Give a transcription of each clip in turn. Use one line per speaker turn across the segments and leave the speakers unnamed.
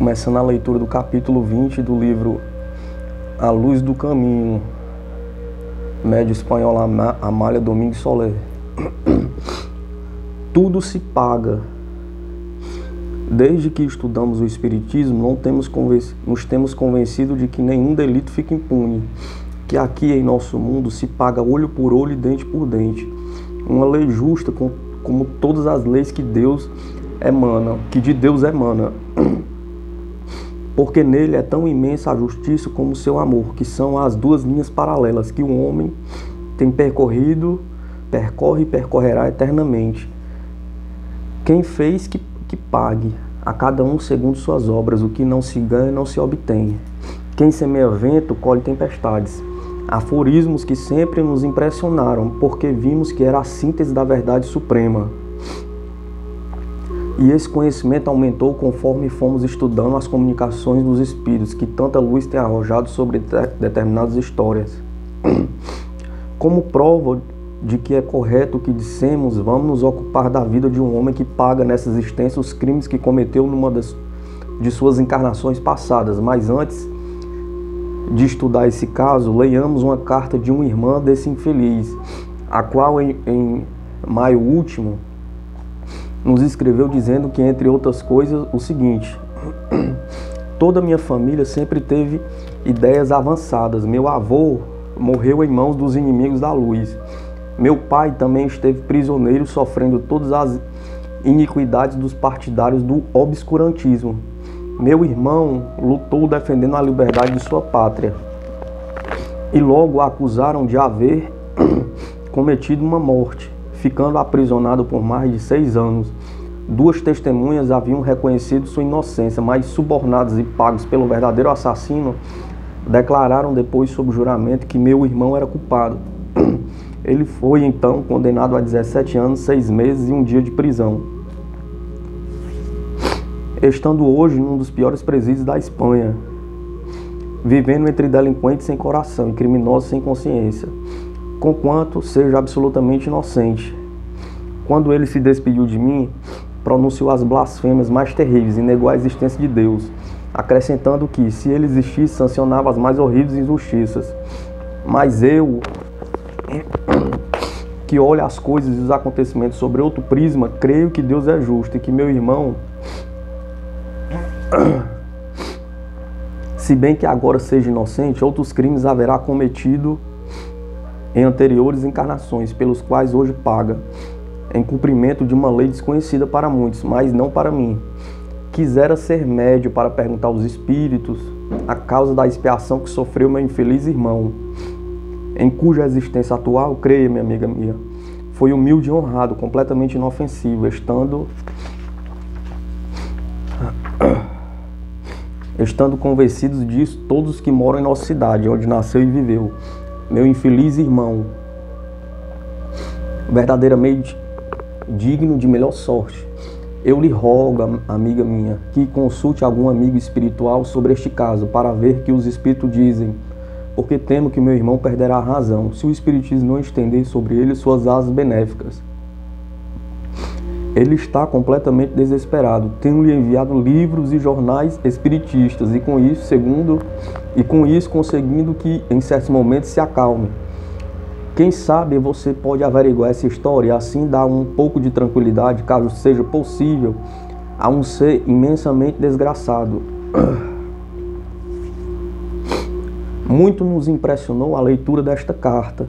Começando a leitura do capítulo 20 do livro A Luz do Caminho, médio espanhol Amália Domingues Soler. Tudo se paga. Desde que estudamos o Espiritismo, nos temos convencido de que nenhum delito fica impune, que aqui em nosso mundo se paga olho por olho e dente por dente. Uma lei justa como todas as leis que de Deus emana. Porque nele é tão imensa a justiça como o seu amor, que são as duas linhas paralelas que o homem tem percorrido, percorre e percorrerá eternamente. Quem fez que pague, a cada um segundo suas obras, o que não se ganha não se obtém. Quem semeia vento, colhe tempestades. Aforismos que sempre nos impressionaram, porque vimos que era a síntese da verdade suprema. E esse conhecimento aumentou conforme fomos estudando as comunicações dos espíritos, que tanta luz tem arrojado sobre determinadas histórias. Como prova de que é correto o que dissemos, vamos nos ocupar da vida de um homem que paga nessa existência os crimes que cometeu numa de suas encarnações passadas. Mas antes de estudar esse caso, leiamos uma carta de uma irmã desse infeliz, a qual em maio último nos escreveu dizendo que, entre outras coisas, o seguinte: toda a minha família sempre teve ideias avançadas. Meu avô morreu em mãos dos inimigos da luz. Meu pai também esteve prisioneiro, sofrendo todas as iniquidades dos partidários do obscurantismo. Meu irmão lutou defendendo a liberdade de sua pátria. E logo o acusaram de haver cometido uma morte, ficando aprisionado por mais de 6 anos. 2 testemunhas haviam reconhecido sua inocência, mas subornados e pagos pelo verdadeiro assassino, declararam depois sob juramento que meu irmão era culpado. Ele foi então condenado a 17 anos, 6 meses e 1 dia de prisão, estando hoje num dos piores presídios da Espanha, vivendo entre delinquentes sem coração e criminosos sem consciência, conquanto seja absolutamente inocente. Quando ele se despediu de mim, pronunciou as blasfêmias mais terríveis e negou a existência de Deus, acrescentando que, se ele existisse, sancionava as mais horríveis injustiças. Mas eu, que olho as coisas e os acontecimentos sobre outro prisma, creio que Deus é justo e que meu irmão, se bem que agora seja inocente, outros crimes haverá cometido em anteriores encarnações, pelos quais hoje paga, em cumprimento de uma lei desconhecida para muitos, mas não para mim. Quisera ser médio para perguntar aos espíritos a causa da expiação que sofreu meu infeliz irmão, em cuja existência atual, creia, minha amiga minha, foi humilde e honrado, completamente inofensivo, estando convencidos disso todos que moram em nossa cidade, onde nasceu e viveu. Meu infeliz irmão, verdadeiramente digno de melhor sorte. Eu lhe rogo, amiga minha, que consulte algum amigo espiritual sobre este caso, para ver que os espíritos dizem, porque temo que meu irmão perderá a razão, se o espiritismo não estender sobre ele suas asas benéficas. Ele está completamente desesperado. Tenho-lhe enviado livros e jornais espiritistas, e com isso conseguindo que em certos momentos se acalme. Quem sabe você pode averiguar essa história e assim dar um pouco de tranquilidade, caso seja possível, a um ser imensamente desgraçado. Muito nos impressionou a leitura desta carta,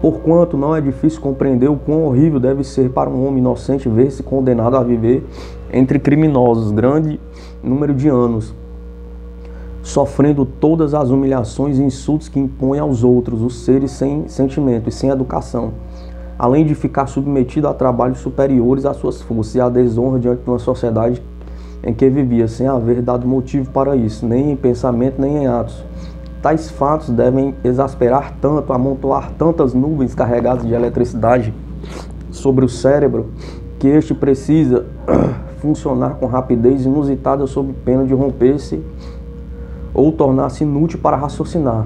porquanto não é difícil compreender o quão horrível deve ser para um homem inocente ver-se condenado a viver entre criminosos, grande número de anos, sofrendo todas as humilhações e insultos que impõem aos outros, os seres sem sentimento e sem educação, além de ficar submetido a trabalhos superiores às suas forças e à desonra diante de uma sociedade em que vivia, sem haver dado motivo para isso, nem em pensamento nem em atos. Tais fatos devem exasperar tanto, amontoar tantas nuvens carregadas de eletricidade sobre o cérebro, que este precisa funcionar com rapidez inusitada sob pena de romper-se ou tornar-se inútil para raciocinar,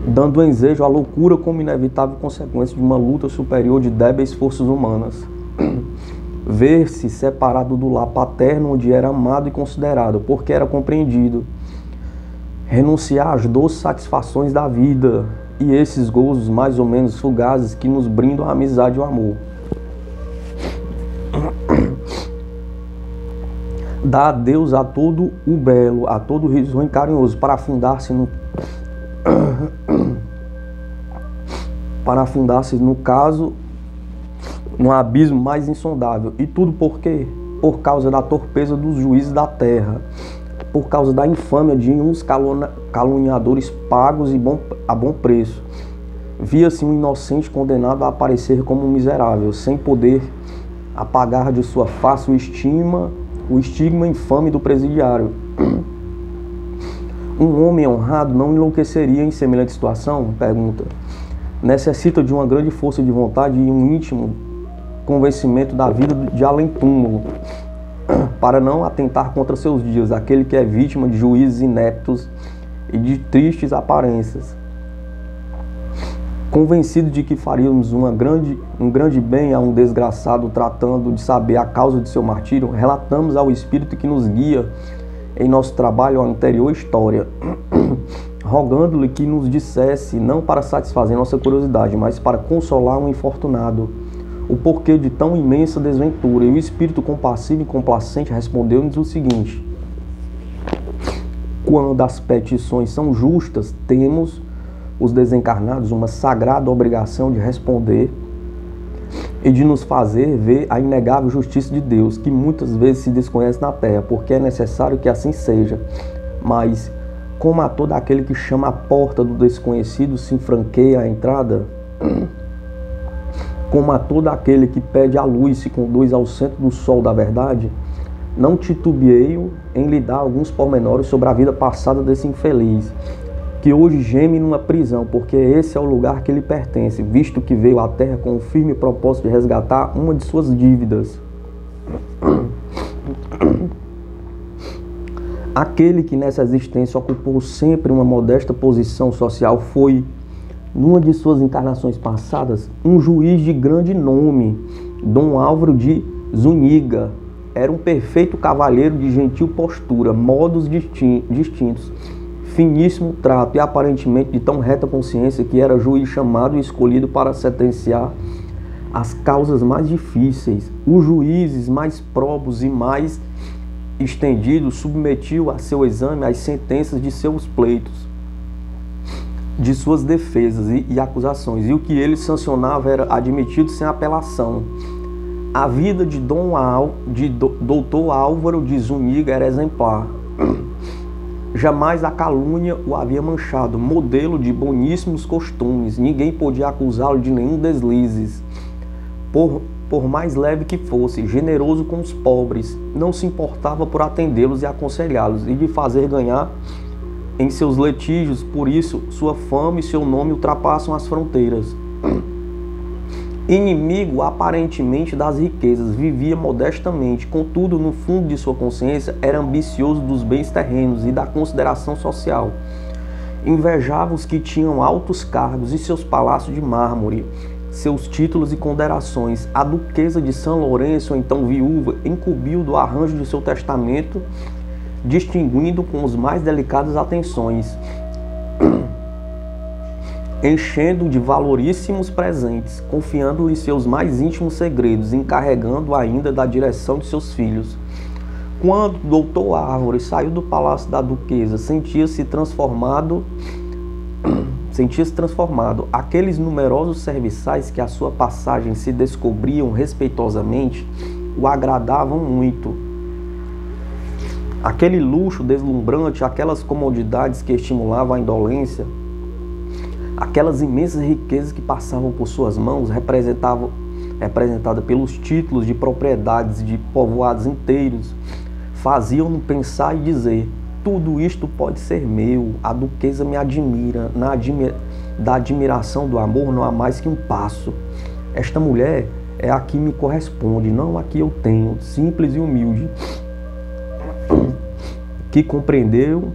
dando ensejo à loucura como inevitável consequência de uma luta superior de débeis forças humanas. ver-se separado do lar paterno, onde era amado e considerado, porque era compreendido, renunciar às doces satisfações da vida e esses gozos mais ou menos fugazes que nos brindam a amizade e o amor. Dá adeus a todo o belo, a todo o risonho carinhoso, para afundar-se no caso, no abismo mais insondável. E tudo por quê? Por causa da torpeza dos juízes da terra, por causa da infâmia de uns caluniadores pagos a bom preço. Via-se um inocente condenado a aparecer como um miserável, sem poder apagar de sua face o estigma infame do presidiário. Um homem honrado não enlouqueceria em semelhante situação? Pergunta. Necessita de uma grande força de vontade e um íntimo convencimento da vida de além-túmulo, para não atentar contra seus dias, aquele que é vítima de juízes ineptos e de tristes aparências. Convencido de que faríamos um grande bem a um desgraçado tratando de saber a causa de seu martírio, relatamos ao Espírito que nos guia em nosso trabalho a anterior história, rogando-lhe que nos dissesse, não para satisfazer nossa curiosidade, mas para consolar um infortunado, o porquê de tão imensa desventura. E o Espírito compassivo e complacente respondeu-nos o seguinte: quando as petições são justas, temos, os desencarnados, uma sagrada obrigação de responder e de nos fazer ver a inegável justiça de Deus, que muitas vezes se desconhece na terra, porque é necessário que assim seja. Mas, como a todo aquele que chama a porta do desconhecido se franqueia a entrada, como a todo aquele que pede a luz se conduz ao centro do sol da verdade, não titubeio em lhe dar alguns pormenores sobre a vida passada desse infeliz, que hoje geme numa prisão, porque esse é o lugar que lhe pertence, visto que veio à terra com o firme propósito de resgatar uma de suas dívidas. Aquele que nessa existência ocupou sempre uma modesta posição social foi, numa de suas encarnações passadas, um juiz de grande nome, Dom Álvaro de Zúñiga. Era um perfeito cavalheiro de gentil postura, modos distintos, finíssimo trato e aparentemente de tão reta consciência que era juiz chamado e escolhido para sentenciar as causas mais difíceis. Os juízes mais probos e mais estendidos submetiu a seu exame as sentenças de seus pleitos, de suas defesas e acusações, e o que ele sancionava era admitido sem apelação. A vida de Dr. Álvaro de Zúñiga era exemplar. Jamais a calúnia o havia manchado, modelo de boníssimos costumes. Ninguém podia acusá-lo de nenhum deslizes. Por mais leve que fosse, generoso com os pobres, não se importava por atendê-los e aconselhá-los e de fazer ganhar em seus litígios. Por isso, sua fama e seu nome ultrapassam as fronteiras. Inimigo aparentemente das riquezas, vivia modestamente, contudo, no fundo de sua consciência, era ambicioso dos bens terrenos e da consideração social. Invejava os que tinham altos cargos e seus palácios de mármore, seus títulos e condecorações. A duquesa de São Lourenço, então viúva, incumbiu do arranjo de seu testamento, distinguindo com os mais delicadas atenções, enchendo de valoríssimos presentes, confiando-lhe seus mais íntimos segredos, encarregando ainda da direção de seus filhos. Quando o Dr. Álvaro saiu do palácio da duquesa, sentia-se transformado. Aqueles numerosos serviçais que à sua passagem se descobriam respeitosamente o agradavam muito. Aquele luxo deslumbrante, aquelas comodidades que estimulavam a indolência, aquelas imensas riquezas que passavam por suas mãos, representada pelos títulos de propriedades de povoados inteiros, faziam-no pensar e dizer: tudo isto pode ser meu, a duquesa me admira, da admiração do amor não há mais que um passo. Esta mulher é a que me corresponde, não a que eu tenho, simples e humilde, que compreendeu,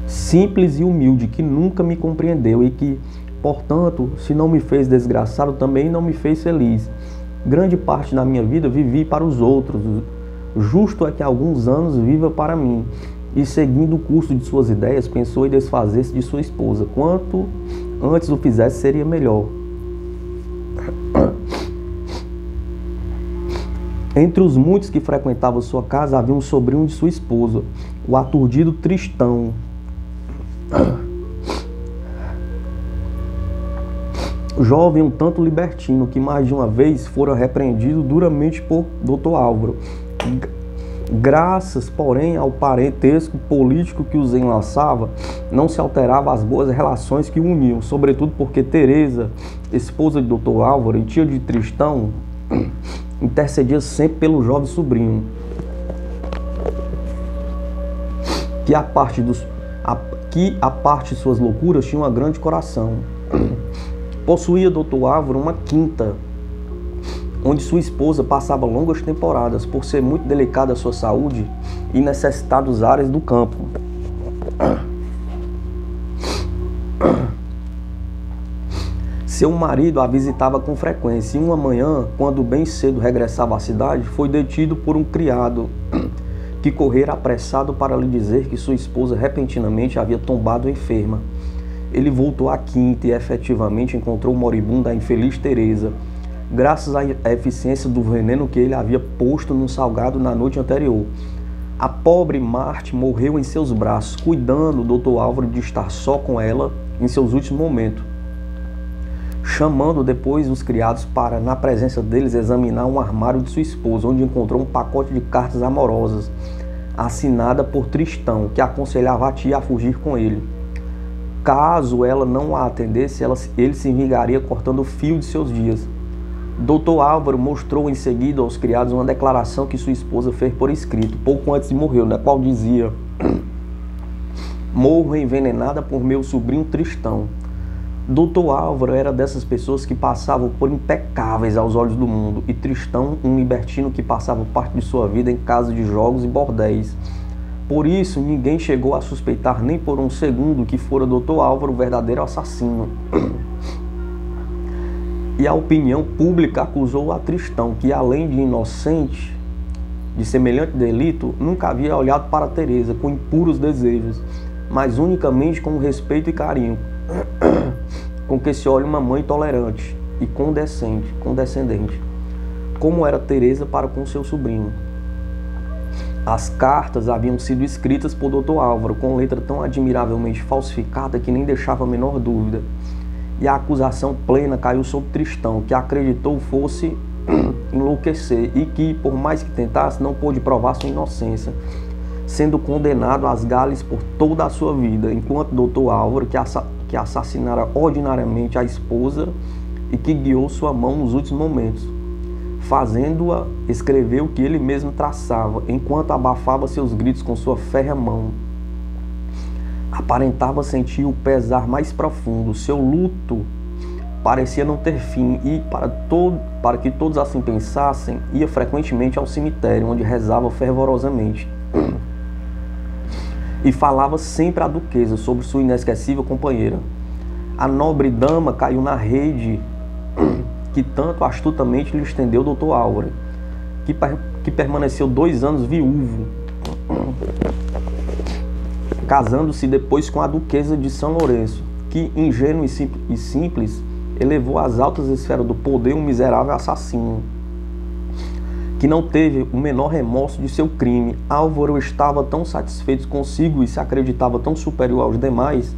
simples e humilde, que nunca me compreendeu e que, portanto, se não me fez desgraçado, também não me fez feliz. Grande parte da minha vida vivi para os outros. Justo é que há alguns anos viva para mim. E seguindo o curso de suas ideias, pensou em desfazer-se de sua esposa. Quanto antes o fizesse, seria melhor. Entre os muitos que frequentavam sua casa, havia um sobrinho de sua esposa, o aturdido Tristão. Jovem um tanto libertino, que mais de uma vez fora repreendido duramente por Dr. Álvaro. Graças, porém, ao parentesco político que os enlaçava, não se alterava as boas relações que o uniam, sobretudo porque Teresa, esposa de Dr. Álvaro e tia de Tristão, intercedia sempre pelo jovem sobrinho, que a parte de suas loucuras tinha um grande coração. Possuía Dr. Álvaro uma quinta, onde sua esposa passava longas temporadas, por ser muito delicada a sua saúde e necessitar dos ares do campo. Seu marido a visitava com frequência e uma manhã, quando bem cedo regressava à cidade, foi detido por um criado que correra apressado para lhe dizer que sua esposa repentinamente havia tombado enferma. Ele voltou à quinta e efetivamente encontrou moribunda a infeliz Teresa, graças à eficiência do veneno que ele havia posto num salgado na noite anterior. A pobre Marte morreu em seus braços, cuidando o Dr. Álvaro de estar só com ela em seus últimos momentos, chamando depois os criados para, na presença deles, examinar um armário de sua esposa, onde encontrou um pacote de cartas amorosas, assinada por Tristão, que aconselhava a tia a fugir com ele. Caso ela não a atendesse, ele se vingaria cortando o fio de seus dias. Dr. Álvaro mostrou em seguida aos criados uma declaração que sua esposa fez por escrito, pouco antes de morrer, na qual dizia: morro envenenada por meu sobrinho Tristão. Dr. Álvaro era dessas pessoas que passavam por impecáveis aos olhos do mundo, e Tristão, um libertino que passava parte de sua vida em casas de jogos e bordéis. Por isso, ninguém chegou a suspeitar nem por um segundo que fora Dr. Álvaro o verdadeiro assassino. E a opinião pública acusou a Tristão, que além de inocente de semelhante delito, nunca havia olhado para Teresa com impuros desejos, mas unicamente com respeito e carinho, com que se olha uma mãe tolerante e condescendente, como era Teresa para com seu sobrinho. As cartas haviam sido escritas por Dr. Álvaro, com letra tão admiravelmente falsificada que nem deixava a menor dúvida. E a acusação plena caiu sobre Tristão, que acreditou fosse enlouquecer e que, por mais que tentasse, não pôde provar sua inocência, sendo condenado às galhas por toda a sua vida, enquanto Dr. Álvaro, que assassinara ordinariamente a esposa e que guiou sua mão nos últimos momentos, fazendo-a escrever o que ele mesmo traçava, enquanto abafava seus gritos com sua férrea mão. Aparentava sentir o pesar mais profundo. Seu luto parecia não ter fim e, para que todos assim pensassem, ia frequentemente ao cemitério, onde rezava fervorosamente. E falava sempre à duquesa sobre sua inesquecível companheira. A nobre dama caiu na rede que tanto astutamente lhe estendeu o Dr. Álvaro, que permaneceu 2 anos viúvo, casando-se depois com a duquesa de São Lourenço, que, ingênuo e simples, elevou às altas esferas do poder um miserável assassino, que não teve o menor remorso de seu crime. Álvaro estava tão satisfeito consigo e se acreditava tão superior aos demais,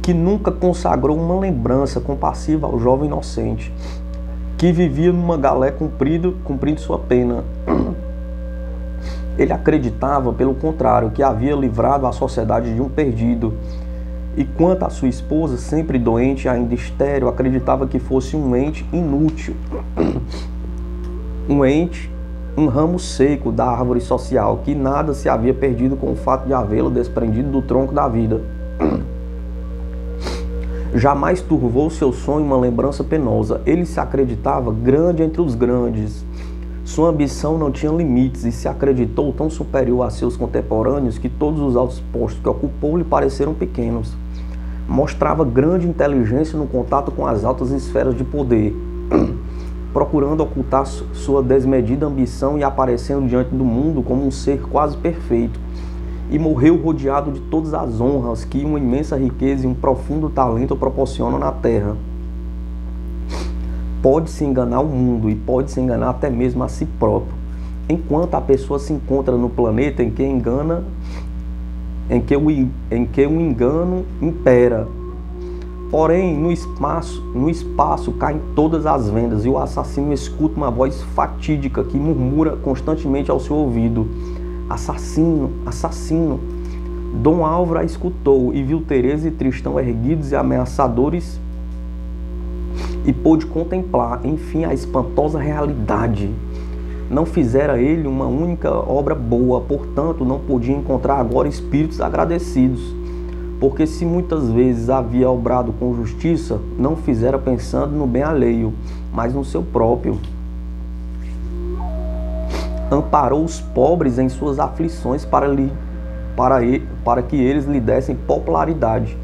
que nunca consagrou uma lembrança compassiva ao jovem inocente, que vivia numa galé cumprindo sua pena. Ele acreditava, pelo contrário, que havia livrado a sociedade de um perdido. E quanto à sua esposa, sempre doente e ainda estéril, acreditava que fosse um ente inútil. Um ramo seco da árvore social, que nada se havia perdido com o fato de havê-lo desprendido do tronco da vida. Jamais turvou seu sonho uma lembrança penosa. Ele se acreditava grande entre os grandes. Sua ambição não tinha limites e se acreditou tão superior a seus contemporâneos que todos os altos postos que ocupou lhe pareceram pequenos. Mostrava grande inteligência no contato com as altas esferas de poder. procurando ocultar sua desmedida ambição e aparecendo diante do mundo como um ser quase perfeito. E morreu rodeado de todas as honras que uma imensa riqueza e um profundo talento proporcionam na terra. Pode-se enganar o mundo e pode-se enganar até mesmo a si próprio, enquanto a pessoa se encontra no planeta em que o engano impera. Porém, no espaço caem todas as vendas e o assassino escuta uma voz fatídica que murmura constantemente ao seu ouvido: assassino, assassino. Dom Álvaro a escutou e viu Teresa e Tristão erguidos e ameaçadores e pôde contemplar, enfim, a espantosa realidade. Não fizera ele uma única obra boa, portanto, não podia encontrar agora espíritos agradecidos, porque se muitas vezes havia obrado com justiça, não fizera pensando no bem alheio, mas no seu próprio. Amparou os pobres em suas aflições para que eles lhe dessem popularidade.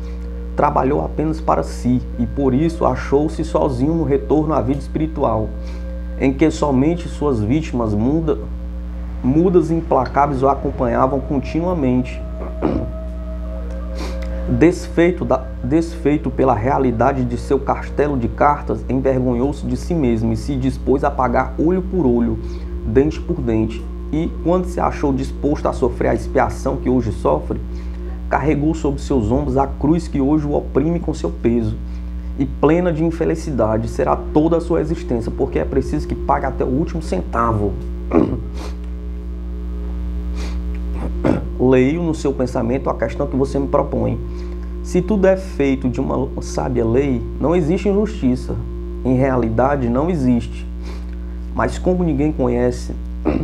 Trabalhou apenas para si e por isso achou-se sozinho no retorno à vida espiritual, em que somente suas vítimas mudas e implacáveis o acompanhavam continuamente. Desfeito pela realidade de seu castelo de cartas, envergonhou-se de si mesmo e se dispôs a pagar olho por olho, dente por dente, e, quando se achou disposto a sofrer a expiação que hoje sofre, carregou sobre seus ombros a cruz que hoje o oprime com seu peso, e plena de infelicidade será toda a sua existência, porque é preciso que pague até o último centavo. Leio no seu pensamento a questão que você me propõe. Se tudo é feito de uma sábia lei, não existe injustiça. Em realidade, não existe. Mas como ninguém conhece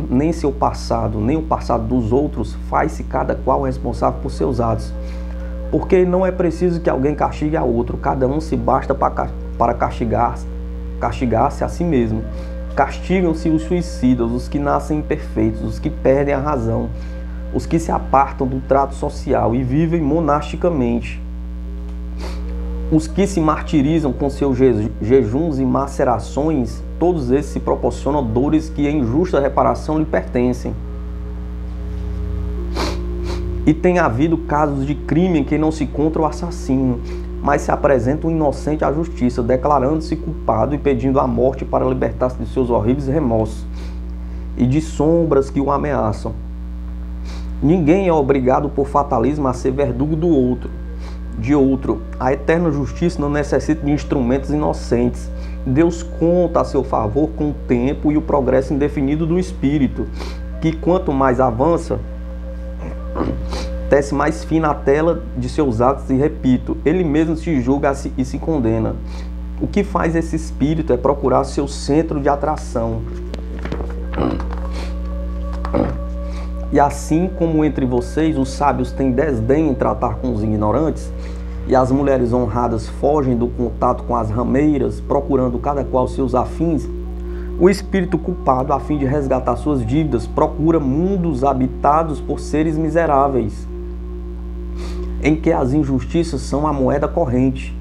nem seu passado, nem o passado dos outros, faz-se cada qual responsável por seus atos. Porque não é preciso que alguém castigue a outro, cada um se basta para castigar-se a si mesmo. Castigam-se os suicidas, os que nascem imperfeitos, os que perdem a razão, os que se apartam do trato social e vivem monasticamente, os que se martirizam com seus jejuns e macerações, todos esses se proporcionam dores que em justa reparação lhe pertencem. E tem havido casos de crime em que não se encontra o assassino, mas se apresenta um inocente à justiça, declarando-se culpado e pedindo a morte para libertar-se de seus horríveis remorsos e de sombras que o ameaçam. Ninguém é obrigado por fatalismo a ser verdugo de outro. A eterna justiça não necessita de instrumentos inocentes. Deus conta a seu favor com o tempo e o progresso indefinido do espírito, que quanto mais avança, tece mais fina a tela de seus atos e, repito, ele mesmo se julga e se condena. O que faz esse espírito é procurar seu centro de atração. E assim como entre vocês os sábios têm desdém em tratar com os ignorantes, e as mulheres honradas fogem do contato com as rameiras, procurando cada qual seus afins, o espírito culpado, a fim de resgatar suas dívidas, procura mundos habitados por seres miseráveis, em que as injustiças são a moeda corrente.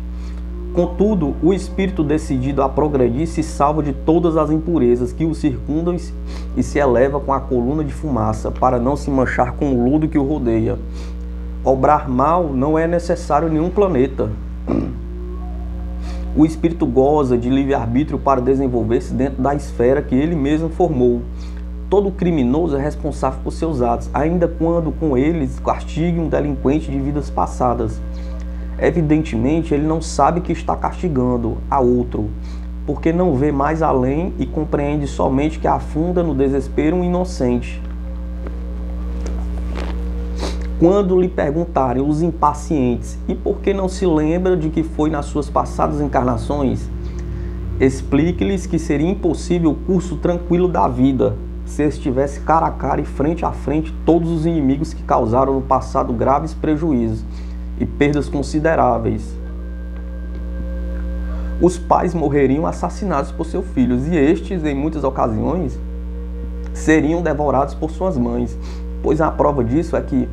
Contudo, o espírito decidido a progredir se salva de todas as impurezas que o circundam e se eleva com a coluna de fumaça, para não se manchar com o lodo que o rodeia. Obrar mal não é necessário nenhum planeta. O espírito goza de livre-arbítrio para desenvolver-se dentro da esfera que ele mesmo formou. Todo criminoso é responsável por seus atos, ainda quando com eles castigue um delinquente de vidas passadas. Evidentemente, ele não sabe que está castigando a outro, porque não vê mais além e compreende somente que afunda no desespero um inocente. Quando lhe perguntarem os impacientes, e por que não se lembra de que foi nas suas passadas encarnações? Explique-lhes que seria impossível o curso tranquilo da vida, se estivesse cara a cara e frente a frente todos os inimigos que causaram no passado graves prejuízos e perdas consideráveis. Os pais morreriam assassinados por seus filhos, e estes, em muitas ocasiões, seriam devorados por suas mães, pois a prova disso é que,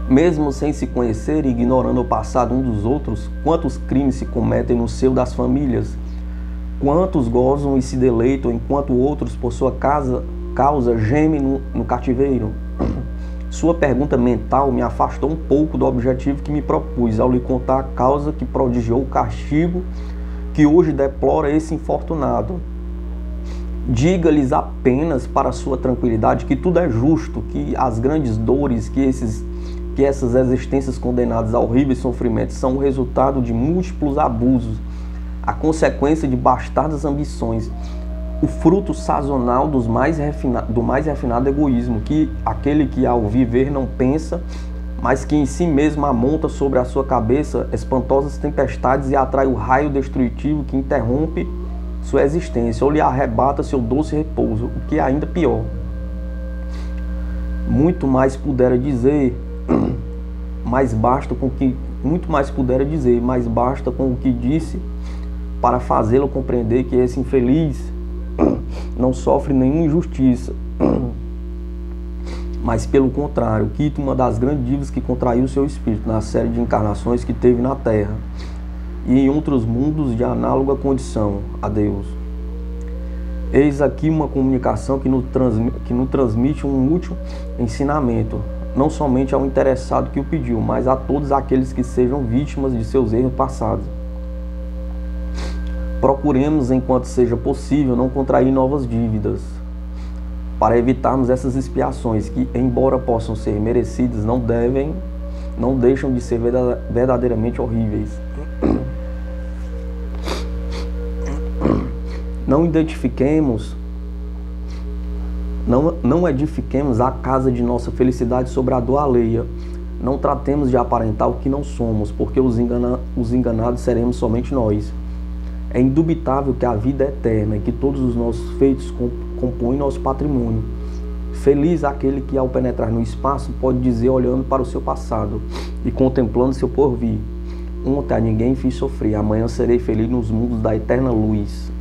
mesmo sem se conhecer e ignorando o passado um dos outros, quantos crimes se cometem no seio das famílias, Quantos gozam e se deleitam, enquanto outros, por sua causa, gemem no cativeiro? Sua pergunta mental me afastou um pouco do objetivo que me propus ao lhe contar a causa que prodigiou o castigo que hoje deplora esse infortunado. Diga-lhes apenas para sua tranquilidade que tudo é justo, que as grandes dores, que essas existências condenadas a horríveis sofrimentos são o resultado de múltiplos abusos, a consequência de bastardas ambições, o fruto sazonal do mais refinado egoísmo, que aquele que ao viver não pensa, mas que em si mesmo amonta sobre a sua cabeça espantosas tempestades e atrai o raio destrutivo que interrompe sua existência ou lhe arrebata seu doce repouso, o que é ainda pior. Muito mais pudera dizer, mas basta com o que disse para fazê-lo compreender que esse infeliz não sofre nenhuma injustiça, mas pelo contrário, quita uma das grandes dívidas que contraiu seu espírito na série de encarnações que teve na Terra e em outros mundos de análoga condição a Deus. Eis aqui uma comunicação que nos transmite um útil ensinamento, não somente ao interessado que o pediu, mas a todos aqueles que sejam vítimas de seus erros passados. Procuremos, enquanto seja possível, não contrair novas dívidas, para evitarmos essas expiações que, embora possam ser merecidas, não deixam de ser verdadeiramente horríveis. Não edifiquemos a casa de nossa felicidade sobre a dor alheia. Não tratemos de aparentar o que não somos, porque os enganados seremos somente nós. É indubitável que a vida é eterna e que todos os nossos feitos compõem nosso patrimônio. Feliz aquele que, ao penetrar no espaço, pode dizer, olhando para o seu passado e contemplando seu porvir: ontem a ninguém fiz sofrer, amanhã serei feliz nos mundos da eterna luz.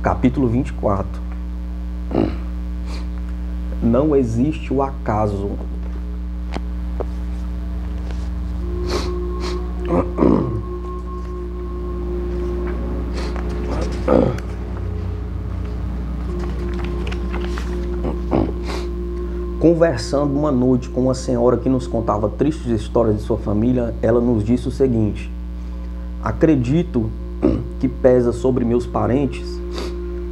Capítulo 24. Não existe o acaso. Conversando uma noite com uma senhora que nos contava tristes histórias de sua família, ela nos disse o seguinte: acredito que pesa sobre meus parentes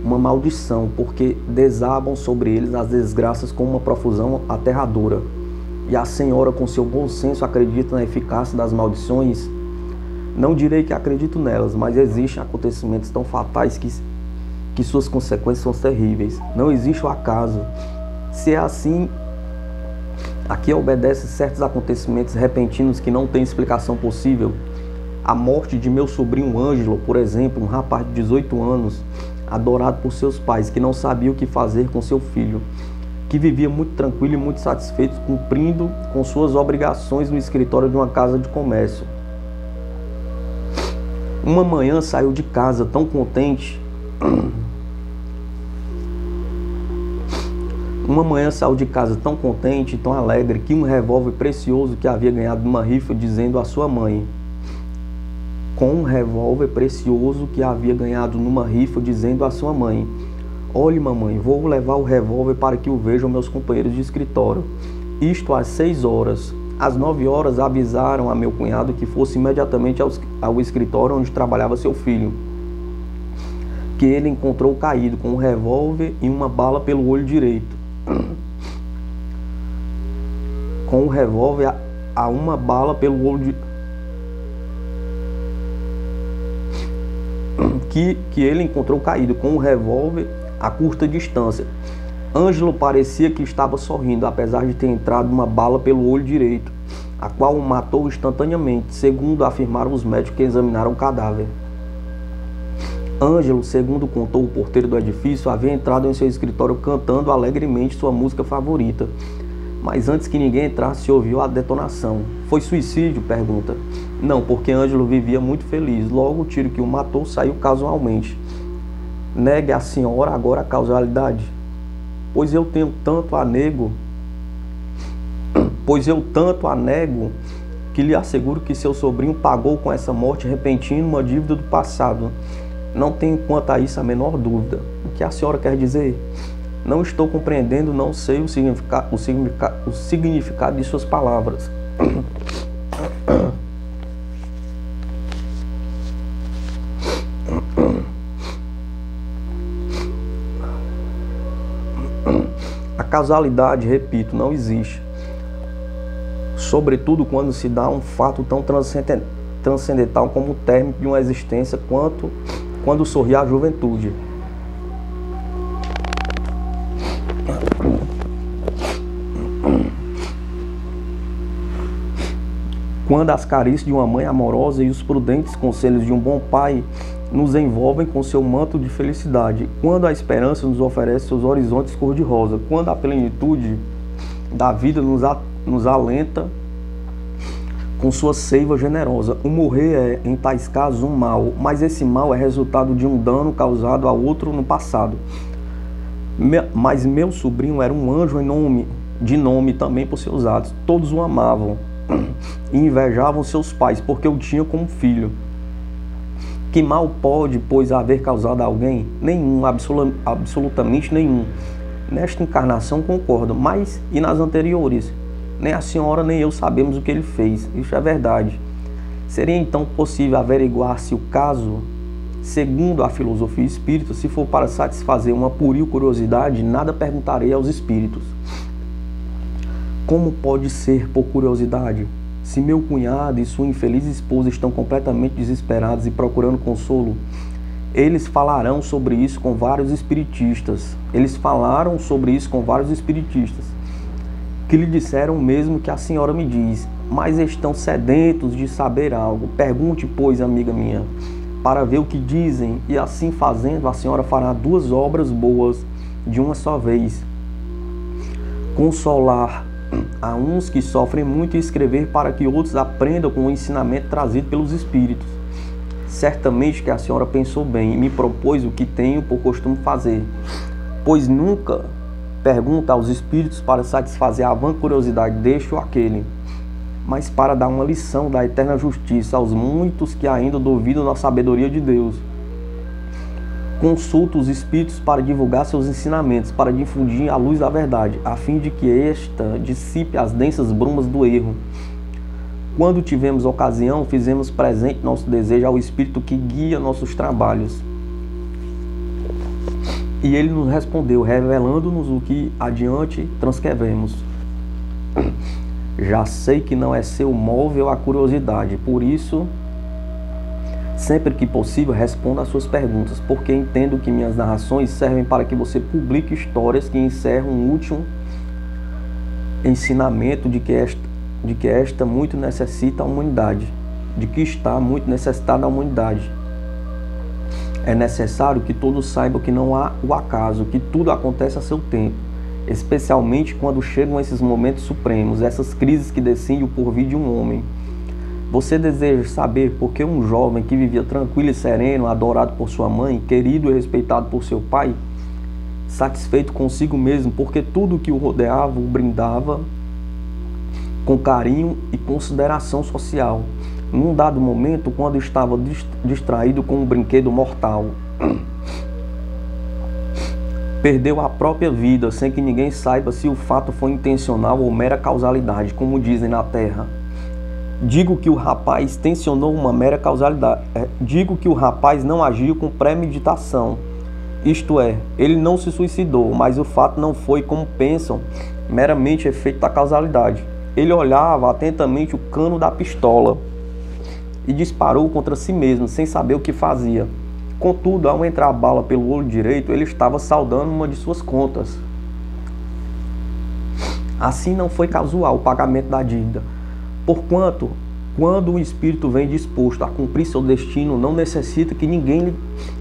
uma maldição, porque desabam sobre eles as desgraças com uma profusão aterradora. E a senhora, com seu bom senso, acredita na eficácia das maldições? Não direi que acredito nelas, mas existem acontecimentos tão fatais que suas consequências são terríveis. Não existe o acaso. Se é assim, aqui obedece certos acontecimentos repentinos que não têm explicação possível. A morte de meu sobrinho Ângelo, por exemplo, um rapaz de 18 anos, adorado por seus pais, que não sabia o que fazer com seu filho, que vivia muito tranquilo e muito satisfeito, cumprindo com suas obrigações no escritório de uma casa de comércio. Uma manhã saiu de casa tão contente. E tão alegre, que um revólver precioso que havia ganhado numa rifa, dizendo à sua mãe, olhe, mamãe, vou levar o revólver para que o vejam meus companheiros de escritório. Isto às 6 horas. Às 9 horas avisaram a meu cunhado que fosse imediatamente ao escritório onde trabalhava seu filho, que ele encontrou caído com um revólver e uma bala pelo olho direito. Com o revólver a uma bala pelo olho que ele encontrou caído com um revólver a curta distância. Ângelo parecia que estava sorrindo, apesar de ter entrado uma bala pelo olho direito, a qual o matou instantaneamente, segundo afirmaram os médicos que examinaram o cadáver. Ângelo, segundo contou o porteiro do edifício, havia entrado em seu escritório cantando alegremente sua música favorita. Mas antes que ninguém entrasse, se ouviu a detonação. Foi suicídio? Pergunta. Não, porque Ângelo vivia muito feliz. Logo, o tiro que o matou saiu casualmente. Negue a senhora agora a causalidade. Pois eu tanto a nego que lhe asseguro que seu sobrinho pagou com essa morte repentina uma dívida do passado. Não tenho quanto a isso a menor dúvida. O que a senhora quer dizer? Não estou compreendendo, não sei o significado de suas palavras. A causalidade, repito, não existe. Sobretudo quando se dá um fato tão transcendental como o término de uma existência, quanto quando sorri a juventude. Quando as carícias de uma mãe amorosa e os prudentes conselhos de um bom pai nos envolvem com seu manto de felicidade, quando a esperança nos oferece seus horizontes cor-de-rosa, quando a plenitude da vida nos alenta com sua seiva generosa. O morrer é, em tais casos, um mal, mas esse mal é resultado de um dano causado a outro no passado. Mas meu sobrinho era um anjo de nome também por seus atos. Todos o amavam e invejavam seus pais, porque o tinham como filho. Que mal pode, pois, haver causado a alguém? Nenhum, absolutamente nenhum. Nesta encarnação concordo, mas e nas anteriores? Nem a senhora nem eu sabemos o que ele fez, isso é verdade. Seria então possível averiguar se o caso, segundo a filosofia espírita, se for para satisfazer uma pueril curiosidade, nada perguntarei aos espíritos. Como pode ser por curiosidade? Se meu cunhado e sua infeliz esposa estão completamente desesperados e procurando consolo, eles falarão sobre isso com vários espiritistas. Eles falaram sobre isso com vários espiritistas, que lhe disseram o mesmo que a senhora me diz, mas estão sedentos de saber algo. Pergunte, pois, amiga minha, para ver o que dizem, e assim fazendo, a senhora fará duas obras boas de uma só vez: consolar a uns que sofrem muito e escrever para que outros aprendam com o ensinamento trazido pelos espíritos. Certamente que a senhora pensou bem e me propôs o que tenho por costume fazer, pois nunca pergunta aos espíritos para satisfazer a vã curiosidade deste ou aquele, mas para dar uma lição da eterna justiça aos muitos que ainda duvidam da sabedoria de Deus. Consulta os espíritos para divulgar seus ensinamentos, para difundir a luz da verdade, a fim de que esta dissipe as densas brumas do erro. Quando tivemos ocasião, fizemos presente nosso desejo ao Espírito que guia nossos trabalhos. E ele nos respondeu, revelando-nos o que adiante transcrevemos. Já sei que não é seu móvel a curiosidade, por isso, sempre que possível, responda às suas perguntas, porque entendo que minhas narrações servem para que você publique histórias que encerram um último ensinamento de que esta muito necessita a humanidade, de que está muito necessitada a humanidade. É necessário que todos saibam que não há o acaso, que tudo acontece a seu tempo, especialmente quando chegam esses momentos supremos, essas crises que decidem o porvir de um homem. Você deseja saber por que um jovem que vivia tranquilo e sereno, adorado por sua mãe, querido e respeitado por seu pai, satisfeito consigo mesmo, porque tudo que o rodeava o brindava com carinho e consideração social, num dado momento, quando estava distraído com um brinquedo mortal, perdeu a própria vida sem que ninguém saiba se o fato foi intencional ou mera causalidade, como dizem na Terra. Digo que o rapaz tensionou uma mera causalidade. Digo que o rapaz não agiu com premeditação. Isto é, ele não se suicidou, mas o fato não foi, como pensam, meramente efeito da causalidade. Ele olhava atentamente o cano da pistola e disparou contra si mesmo, sem saber o que fazia. Contudo, ao entrar a bala pelo olho direito, ele estava saldando uma de suas contas. Assim não foi casual o pagamento da dívida. Porquanto, quando o espírito vem disposto a cumprir seu destino, não necessita que ninguém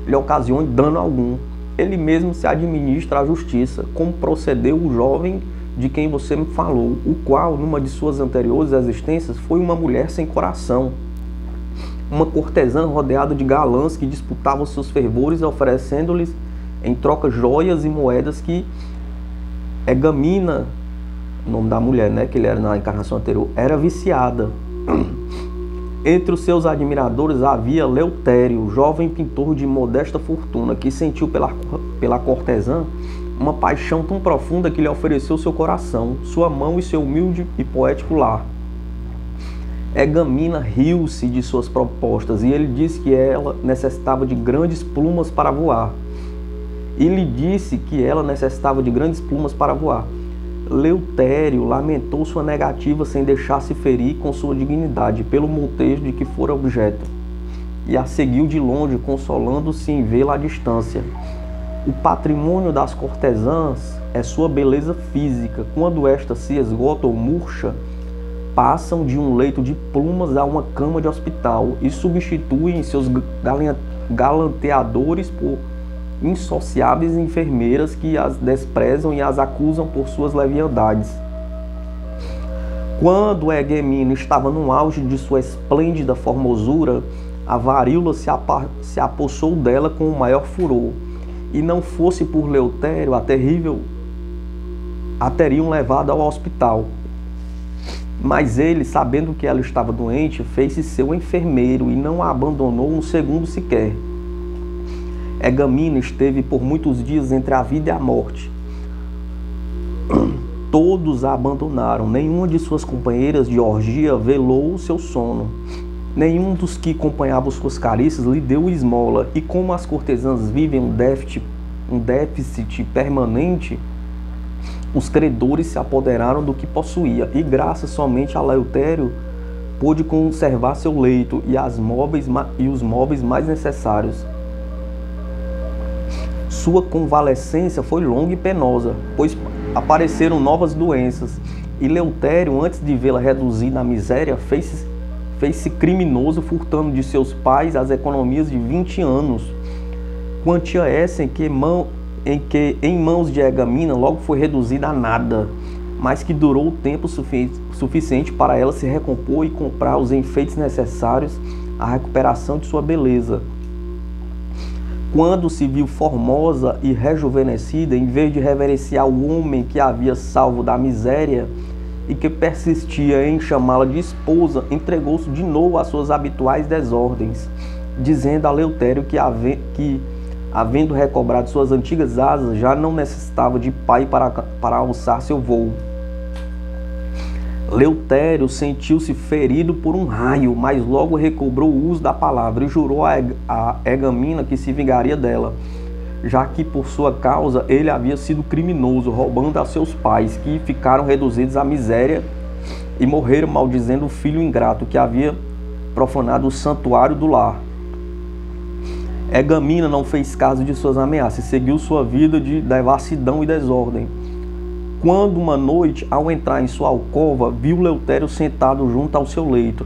lhe ocasione dano algum. Ele mesmo se administra a justiça, como procedeu o jovem de quem você me falou, o qual, numa de suas anteriores existências, foi uma mulher sem coração, uma cortesã rodeada de galãs que disputavam seus fervores, oferecendo-lhes em troca joias e moedas que Egamina, o nome da mulher, né, que ele era na encarnação anterior, era viciada, Entre os seus admiradores havia Leutério, jovem pintor de modesta fortuna, que sentiu pela cortesã uma paixão tão profunda que lhe ofereceu seu coração, sua mão e seu humilde e poético lar. Egamina riu-se de suas propostas, e ele disse que ela necessitava de grandes plumas para voar. Leutério lamentou sua negativa sem deixar-se ferir com sua dignidade pelo montejo de que fora objeto, e a seguiu de longe, consolando-se em vê-la à distância. O patrimônio das cortesãs é sua beleza física. Quando esta se esgota ou murcha, passam de um leito de plumas a uma cama de hospital e substituem seus galanteadores por insociáveis enfermeiras que as desprezam e as acusam por suas leviandades. Quando Egamina estava no auge de sua esplêndida formosura, a varíola se apossou dela com o maior furor, e não fosse por Leutério, a teriam levado ao hospital. Mas ele, sabendo que ela estava doente, fez-se seu enfermeiro e não a abandonou um segundo sequer. Egamina esteve por muitos dias entre a vida e a morte. Todos a abandonaram. Nenhuma de suas companheiras de orgia velou o seu sono. Nenhum dos que acompanhavam suas carícias lhe deu esmola. E como as cortesãs vivem um déficit permanente, os credores se apoderaram do que possuía. E graças somente a Leutério pôde conservar seu leito e os móveis mais necessários. Sua convalescência foi longa e penosa, pois apareceram novas doenças, e Leutério, antes de vê-la reduzida à miséria, fez-se criminoso, furtando de seus pais as economias de 20 anos. Quantia essa em que em mãos de Egamina logo foi reduzida a nada, mas que durou o tempo suficiente para ela se recompor e comprar os enfeites necessários à recuperação de sua beleza. Quando se viu formosa e rejuvenescida, em vez de reverenciar o homem que a havia salvo da miséria e que persistia em chamá-la de esposa, entregou-se de novo às suas habituais desordens, dizendo a Leutério que, havendo recobrado suas antigas asas, já não necessitava de pai para alçar seu voo. Leutério sentiu-se ferido por um raio, mas logo recobrou o uso da palavra e jurou a Egamina que se vingaria dela, já que por sua causa ele havia sido criminoso, roubando a seus pais, que ficaram reduzidos à miséria e morreram maldizendo o filho ingrato que havia profanado o santuário do lar. Egamina não fez caso de suas ameaças e seguiu sua vida de devassidão e desordem. Quando uma noite, ao entrar em sua alcova, viu Leutério sentado junto ao seu leito.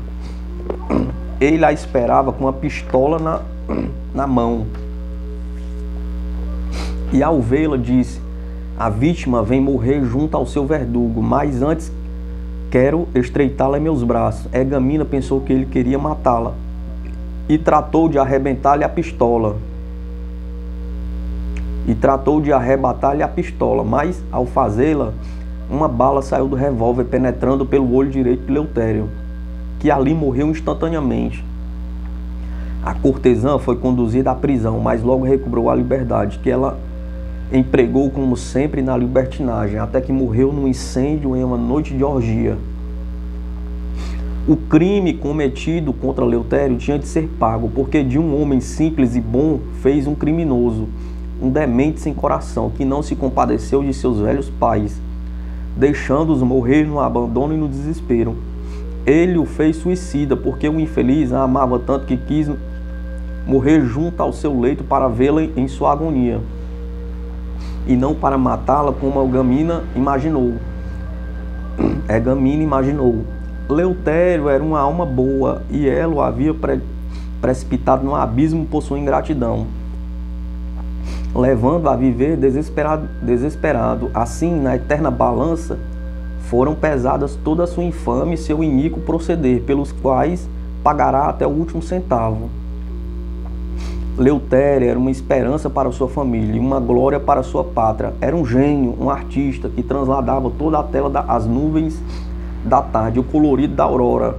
Ele a esperava com uma pistola na mão. E ao vê-la disse: a vítima vem morrer junto ao seu verdugo, mas antes quero estreitá-la em meus braços. Egamina pensou que ele queria matá-la e tratou de arrebatar-lhe a pistola. Mas ao fazê-la, uma bala saiu do revólver, penetrando pelo olho direito de Leutério, que ali morreu instantaneamente. A cortesã foi conduzida à prisão, mas logo recobrou a liberdade, que ela empregou como sempre na libertinagem, até que morreu num incêndio em uma noite de orgia. O crime cometido contra Leutério tinha de ser pago, porque de um homem simples e bom fez um criminoso, um demente sem coração, que não se compadeceu de seus velhos pais, deixando-os morrer no abandono e no desespero. Ele o fez suicida, porque o infeliz a amava tanto que quis morrer junto ao seu leito para vê-la em sua agonia, e não para matá-la como Egamina imaginou. Leutério era uma alma boa, e ela o havia precipitado no abismo por sua ingratidão, levando a viver desesperado. Assim, na eterna balança, foram pesadas toda a sua infâmia e seu iníquo proceder, pelos quais pagará até o último centavo. Leutério era uma esperança para sua família e uma glória para sua pátria. Era um gênio, um artista que transladava toda a tela das nuvens da tarde, o colorido da aurora,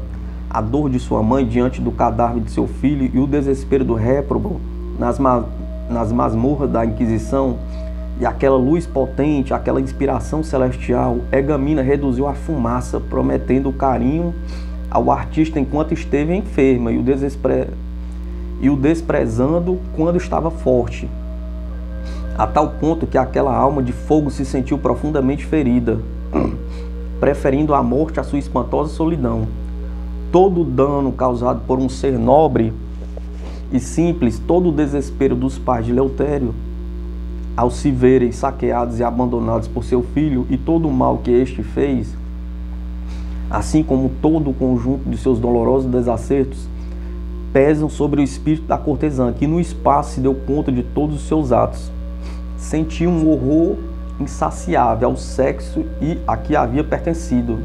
a dor de sua mãe diante do cadáver de seu filho e o desespero do réprobo nas masmorras da Inquisição, e aquela luz potente, aquela inspiração celestial, Egamina reduziu a fumaça, prometendo carinho ao artista enquanto esteve enferma e o desprezando quando estava forte, a tal ponto que aquela alma de fogo se sentiu profundamente ferida, preferindo a morte à sua espantosa solidão. Todo o dano causado por um ser nobre e simples, todo o desespero dos pais de Eleutério ao se verem saqueados e abandonados por seu filho, e todo o mal que este fez, assim como todo o conjunto de seus dolorosos desacertos, pesam sobre o espírito da cortesã, que no espaço se deu conta de todos os seus atos. Sentiu um horror insaciável ao sexo e a que havia pertencido,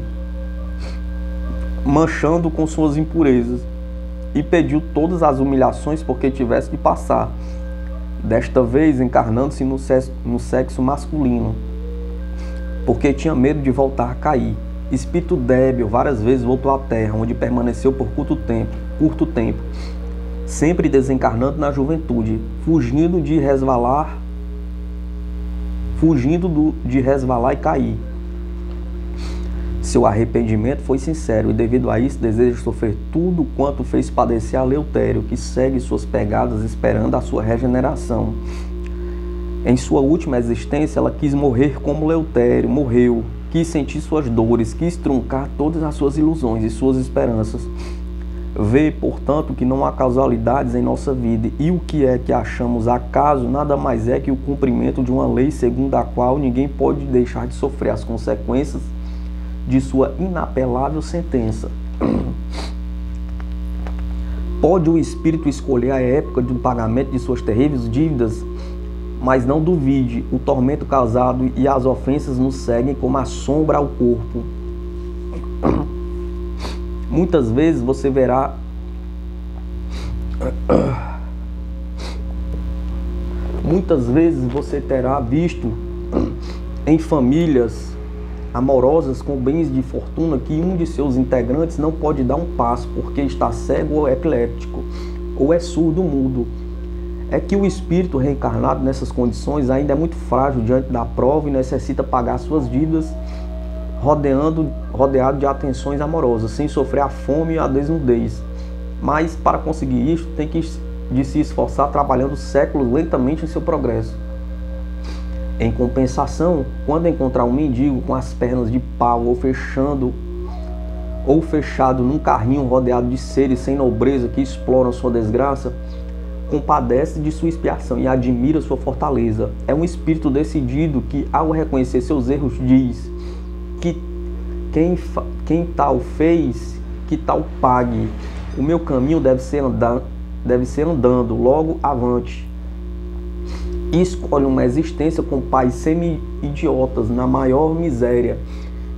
manchando com suas impurezas, e pediu todas as humilhações porque tivesse de passar, desta vez encarnando-se no sexo masculino, porque tinha medo de voltar a cair. Espírito débil, várias vezes voltou à terra, onde permaneceu por curto tempo, sempre desencarnando na juventude, fugindo de resvalar e cair. Seu arrependimento foi sincero, e devido a isso deseja sofrer tudo quanto fez padecer a Eleutério, que segue suas pegadas esperando a sua regeneração. Em sua última existência, ela quis morrer como Eleutério morreu, quis sentir suas dores, quis truncar todas as suas ilusões e suas esperanças. Vê, portanto, que não há causalidades em nossa vida, e o que é que achamos acaso nada mais é que o cumprimento de uma lei segundo a qual ninguém pode deixar de sofrer as consequências de sua inapelável sentença. Pode o espírito escolher a época do pagamento de suas terríveis dívidas, mas não duvide, o tormento causado e as ofensas nos seguem como a sombra ao corpo. Muitas vezes você verá terá visto em famílias amorosas com bens de fortuna que um de seus integrantes não pode dar um passo porque está cego ou epiléptico, ou é surdo mudo. É que o espírito reencarnado nessas condições ainda é muito frágil diante da prova e necessita pagar suas dívidas rodeado de atenções amorosas, sem sofrer a fome e a desnudez. Mas para conseguir isto tem que se esforçar trabalhando séculos lentamente em seu progresso. Em compensação, quando encontrar um mendigo com as pernas de pau ou fechado num carrinho rodeado de seres sem nobreza que exploram sua desgraça, compadece de sua expiação e admira sua fortaleza. É um espírito decidido que, ao reconhecer seus erros, diz que quem tal fez, que tal pague. O meu caminho deve ser andando, logo avante. E escolhe uma existência com pais semi-idiotas na maior miséria,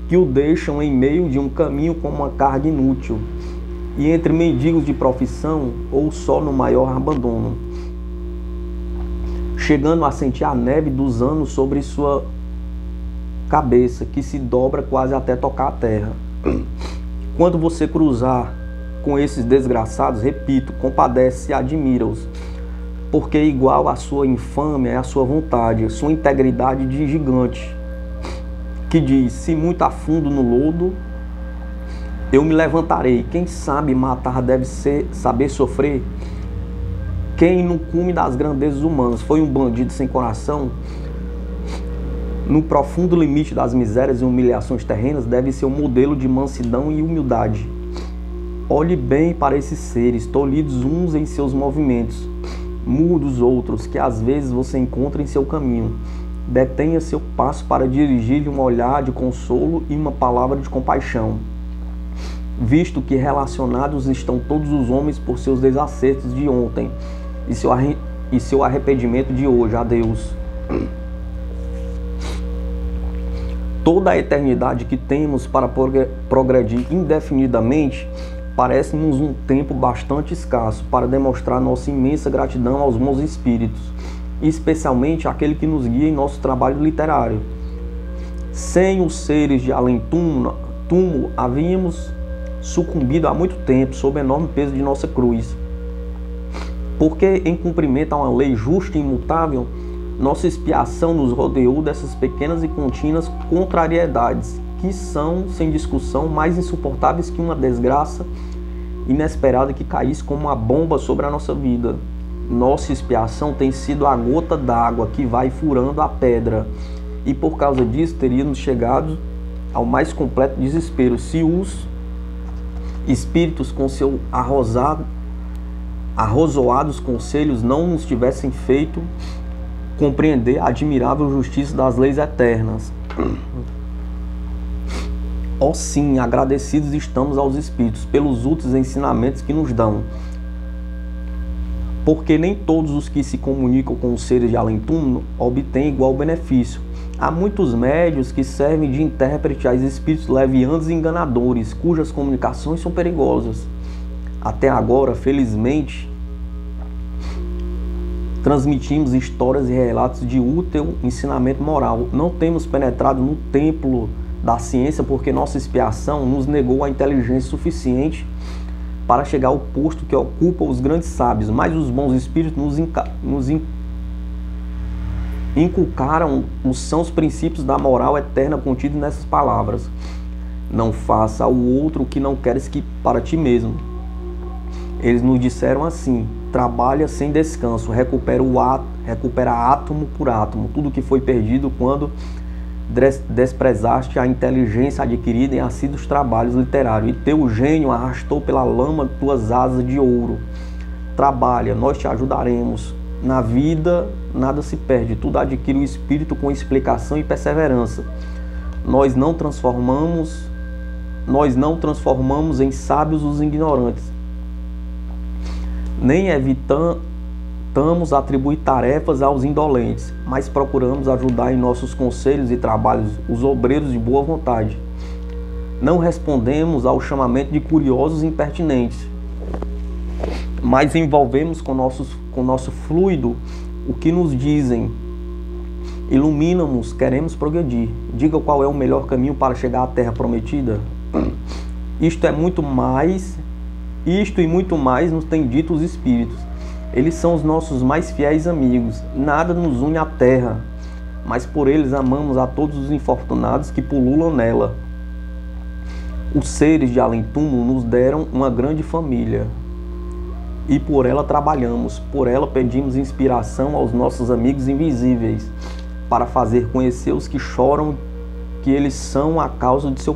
que o deixam em meio de um caminho com uma carga inútil, e entre mendigos de profissão ou só no maior abandono, chegando a sentir a neve dos anos sobre sua cabeça, que se dobra quase até tocar a terra. Quando você cruzar com esses desgraçados, repito, compadece e admira-os, porque igual a sua infâmia é a sua vontade, sua integridade de gigante, que diz: se muito a fundo no lodo, eu me levantarei. Quem sabe matar deve saber sofrer. Quem no cume das grandezas humanas foi um bandido sem coração, no profundo limite das misérias e humilhações terrenas, deve ser um modelo de mansidão e humildade. Olhe bem para esses seres, tolhidos uns em seus movimentos, mudos outros, que às vezes você encontra em seu caminho. Detenha seu passo para dirigir-lhe um olhar de consolo e uma palavra de compaixão, visto que relacionados estão todos os homens por seus desacertos de ontem e seu arrependimento de hoje. Adeus. Toda a eternidade que temos para progredir indefinidamente parece-nos um tempo bastante escasso para demonstrar nossa imensa gratidão aos bons espíritos, especialmente aquele que nos guia em nosso trabalho literário. Sem os seres de além-túmulo, sucumbido há muito tempo sob o enorme peso de nossa cruz. Porque, em cumprimento a uma lei justa e imutável, nossa expiação nos rodeou dessas pequenas e contínuas contrariedades, que são, sem discussão, mais insuportáveis que uma desgraça inesperada que caísse como uma bomba sobre a nossa vida. Nossa expiação tem sido a gota d'água que vai furando a pedra, e por causa disso teríamos chegado ao mais completo desespero se os espíritos com seu arrozoados conselhos não nos tivessem feito compreender a admirável justiça das leis eternas. Oh sim, agradecidos estamos aos espíritos pelos úteis ensinamentos que nos dão, porque nem todos os que se comunicam com os seres de além-túmulo obtêm igual benefício. Há muitos médios que servem de intérprete aos espíritos levianos e enganadores, cujas comunicações são perigosas. Até agora, felizmente, transmitimos histórias e relatos de útil ensinamento moral. Não temos penetrado no templo da ciência porque nossa expiação nos negou a inteligência suficiente para chegar ao posto que ocupa os grandes sábios, mas os bons espíritos nos inculcaram os sãos princípios da moral eterna contidos nessas palavras. Não faça ao outro o que não queres que para ti mesmo. Eles nos disseram assim: trabalha sem descanso, recupera átomo por átomo tudo que foi perdido quando desprezaste a inteligência adquirida em assíduos trabalhos literários, e teu gênio arrastou pela lama tuas asas de ouro. Trabalha, nós te ajudaremos. Na vida nada se perde, tudo adquire o espírito com explicação e perseverança. Nós não transformamos em sábios os ignorantes, nem evitamos atribuir tarefas aos indolentes, mas procuramos ajudar em nossos conselhos e trabalhos os obreiros de boa vontade. Não respondemos ao chamamento de curiosos e impertinentes, mas envolvemos com nosso fluido o que nos dizem. Ilumina-nos, queremos progredir. Diga qual é o melhor caminho para chegar à terra prometida. Isto e muito mais nos têm dito os espíritos. Eles são os nossos mais fiéis amigos. Nada nos une à terra, mas por eles amamos a todos os infortunados que pululam nela. Os seres de além-túmulo nos deram uma grande família, e por ela trabalhamos, por ela pedimos inspiração aos nossos amigos invisíveis, para fazer conhecer os que choram que eles são a causa de seu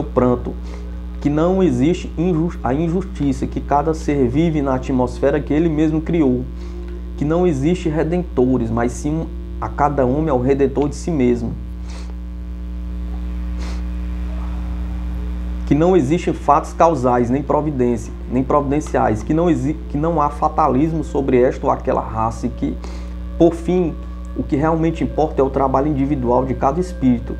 pranto, que não existe a injustiça, que cada ser vive na atmosfera que ele mesmo criou, que não existe redentores, mas sim a cada homem é o redentor de si mesmo, que não existem fatos causais nem providenciais, que não há fatalismo sobre esta ou aquela raça, e que, por fim, o que realmente importa é o trabalho individual de cada espírito,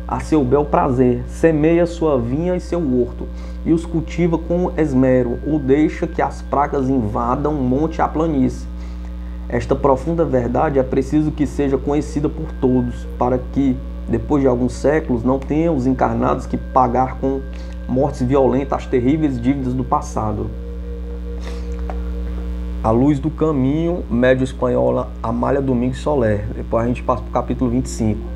a seu bel prazer, semeia sua vinha e seu horto, e os cultiva com esmero, ou deixa que as pragas invadam o monte e a planície. Esta profunda verdade é preciso que seja conhecida por todos, para que, depois de alguns séculos, não tenham os encarnados que pagar com mortes violentas as terríveis dívidas do passado. A Luz do Caminho, médio espanhola Amália Domingues Soler. Depois a gente passa para o capítulo 25.